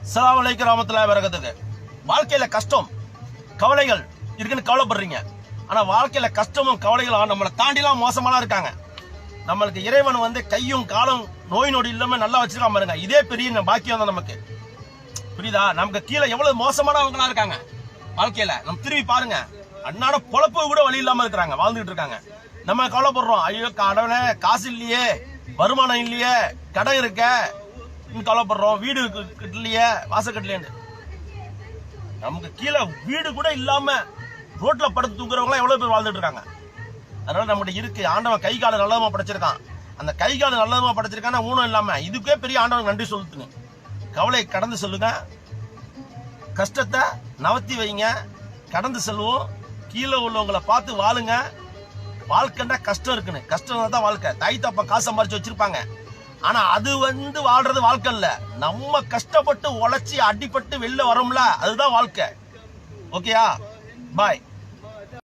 அஸ்ஸலாமு அலைக்கும் வரஹ்மத்துல்லாஹி வபரகாத்துஹு. வாழ்க்கையில கஷ்டம் கவலைகள் இருக்குன்னு கவலைப்படுறீங்க. ஆனா வாழ்க்கையில கஷ்டமும் கவலைகளும் நம்மளை தாண்டிலாம் மோசமாலாம் இருக்காங்க. நம்மளுக்கு இறைவன் வந்து கையும் காலும் நோய் நொடி இல்லாம நல்லா வச்சிருக்காம பாருங்க. இதே பெரிய பாக்கியம் தான் நமக்கு. புரியுதா? நமக்கு கீழே எவ்வளவு மோசமானவங்களா இருக்காங்க வாழ்க்கையில. நம்ம திரும்பி பாருங்க, அன்னாட பொழப்பு கூட வழி இல்லாம இருக்கிறாங்க, வாழ்ந்துட்டு இருக்காங்க. நம்ம கவலைப்படுறோம், ஐயோ கடவுளே காசு இல்லையே, வருமானம் இல்லையே, கடன் இருக்க கவலைப்படுறோம், வீடு கட்டலையே, வாசல் கட்டலையே. நமக்கு கீழே வீடு கூட இல்லாம ரோட்ல படுத்து தூங்குறவங்க எவ்வளவு பேர் வாழ்ந்துட்டு இருக்காங்க. அதனால நம்மகிட்ட இருக்கு, ஆண்டவன் கை கால நல்லதமா படைச்சிருக்கான். அந்த கை கால நல்லதமா படைச்சிருக்கான ஊனம் இல்லாம இதுக்கே பெரிய ஆண்டவன் நன்றி சொல்லுங்க. கவலை கடந்து சொல்லுங்க, கஷ்டத்தை நவத்தி வைங்க, கடந்து செல்வோம். கீழே உள்ளவங்களை பார்த்து வாழுங்க. வாழ்க்கைன்னா கஷ்டம் இருக்குன்னு, கஷ்டம் தான் வாழ்க்கை. தாய் தப்பா காசு சம்பாரிச்சு வச்சிருப்பாங்க, ஆனா அது வந்து வாழ்றது வாழ்க்கை இல்ல. நம்ம கஷ்டப்பட்டு உழைச்சி அடிபட்டு வெளில வரோம்ல, அதுதான் வாழ்க்கை. ஓகேயா? பாய்.